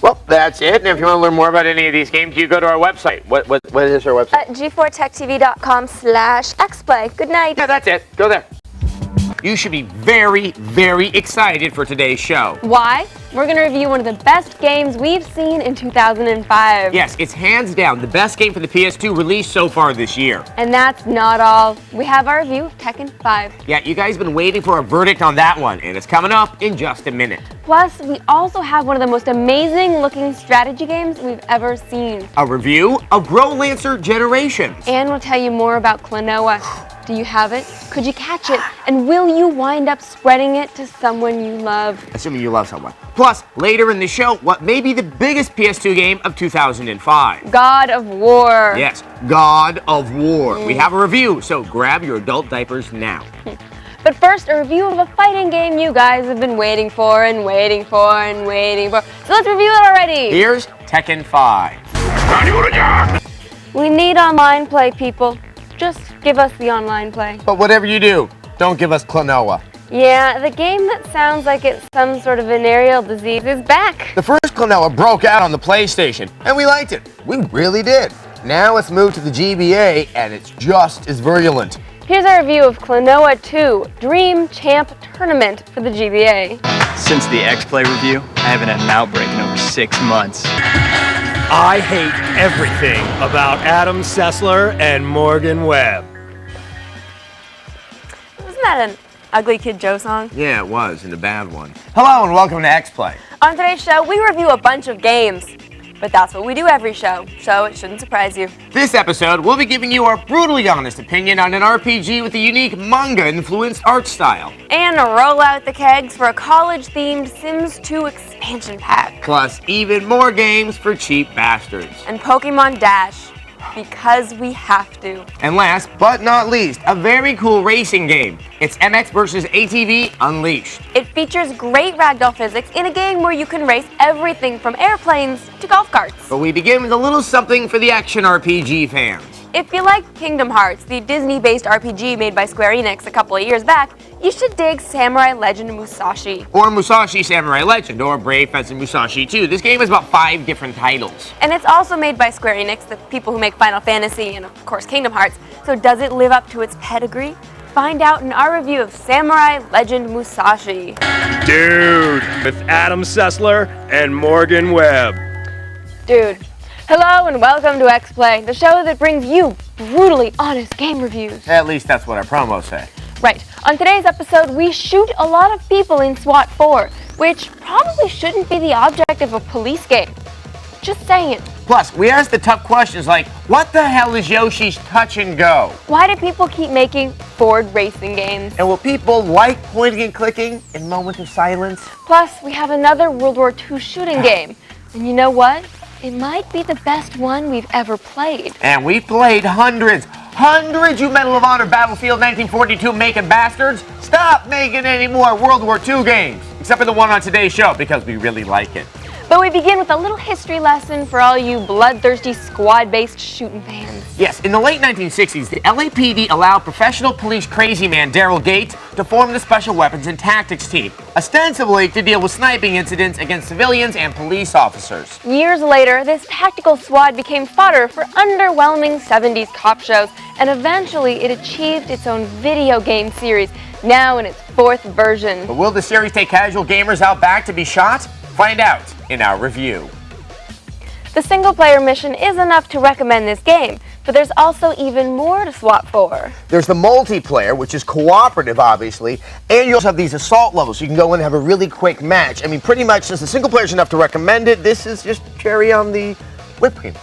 Well, that's it. And if you want to learn more about any of these games, you go to our website. What is our website? G4techtv.com/Xplay. Good night. Yeah, that's it. Go there. You should be very, very excited for today's show. Why? We're going to review one of the best games we've seen in 2005. Yes, it's hands down the best game for the PS2 released so far this year. And that's not all. We have our review of Tekken 5. Yeah, you guys have been waiting for a verdict on that one, and it's coming up in just a minute. Plus, we also have one of the most amazing looking strategy games we've ever seen. A review of Lancer Generations. And we'll tell you more about Klonoa. Do you have it? Could you catch it? And will you wind up spreading it to someone you love? Assuming you love someone. Plus, later in the show, what may be the biggest PS2 game of 2005. God of War. Yes, God of War. We have a review, so grab your adult diapers now. But first, a review of a fighting game you guys have been waiting for and waiting for and waiting for. So let's review it already. Here's Tekken 5. We need online play, people. Just give us the online play. But whatever you do, don't give us Klonoa. Yeah, the game that sounds like it's some sort of venereal disease is back. The first Klonoa broke out on the PlayStation, and we liked it. We really did. Now it's moved to the GBA, and it's just as virulent. Here's a review of Klonoa 2, Dream Champ Tournament for the GBA. Since the Xplay review, I haven't had an outbreak in over 6 months. I hate everything about Adam Sessler and Morgan Webb. Wasn't that an Ugly Kid Joe song? Yeah, it was, and a bad one. Hello, and welcome to Xplay. On today's show, we review a bunch of games. But that's what we do every show, so it shouldn't surprise you. This episode, we'll be giving you our brutally honest opinion on an RPG with a unique manga-influenced art style. And roll out the kegs for a college-themed Sims 2 expansion pack. Plus, even more games for cheap bastards. And Pokemon Dash, because we have to. And last but not least, a very cool racing game. It's MX vs. ATV Unleashed. It features great ragdoll physics in a game where you can race everything from airplanes to golf carts. But we begin with a little something for the action RPG fans. If you like Kingdom Hearts, the Disney-based RPG made by Square Enix a couple of years back, you should dig Samurai Legend Musashi. Or Musashi Samurai Legend, or Brave Fencer Musashi 2. This game has about 5 different titles. And it's also made by Square Enix, the people who make Final Fantasy and, of course, Kingdom Hearts. So does it live up to its pedigree? Find out in our review of Samurai Legend Musashi. Dude, with Adam Sessler and Morgan Webb. Dude. Hello and welcome to Xplay, the show that brings you brutally honest game reviews. At least that's what our promos say. Right. On today's episode, we shoot a lot of people in SWAT 4, which probably shouldn't be the object of a police game. Just saying. Plus, we ask the tough questions like, what the hell is Yoshi's Touch and Go? Why do people keep making Ford racing games? And will people like pointing and clicking in moments of silence? Plus, we have another World War II shooting game. And you know what? It might be the best one we've ever played. And we've played hundreds, you Medal of Honor Battlefield 1942 making bastards. Stop making any more World War II games. Except for the one on today's show, because we really like it. But we begin with a little history lesson for all you bloodthirsty squad-based shooting fans. Yes, in the late 1960s, the LAPD allowed professional police crazy man Daryl Gates to form the Special Weapons and Tactics Team, ostensibly to deal with sniping incidents against civilians and police officers. Years later, this tactical squad became fodder for underwhelming 70s cop shows, and eventually it achieved its own video game series, now in its 4th version. But will the series take casual gamers out back to be shot? Find out in our review. The single-player mission is enough to recommend this game, but there's also even more to SWAT for. There's the multiplayer, which is cooperative, obviously, and you also have these assault levels, so you can go in and have a really quick match. I mean, pretty much, since the single player is enough to recommend it, this is just cherry on the whipped cream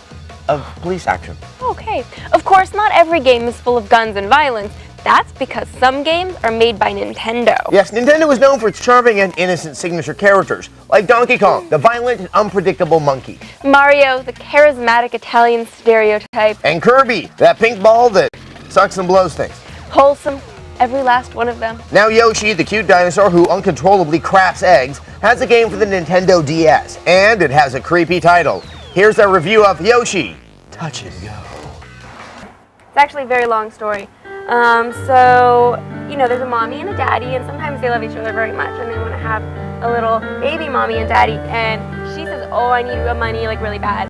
of police action. Okay. Of course, not every game is full of guns and violence. That's because some games are made by Nintendo. Yes, Nintendo is known for its charming and innocent signature characters, like Donkey Kong, the violent and unpredictable monkey. Mario, the charismatic Italian stereotype. And Kirby, that pink ball that sucks and blows things. Wholesome, every last one of them. Now Yoshi, the cute dinosaur who uncontrollably craps eggs, has a game for the Nintendo DS, and it has a creepy title. Here's our review of Yoshi, Touch and Go. It's actually a very long story. So, you know, there's a mommy and a daddy, and sometimes they love each other very much, and they want to have a little baby mommy and daddy, and she says, oh, I need money like really bad.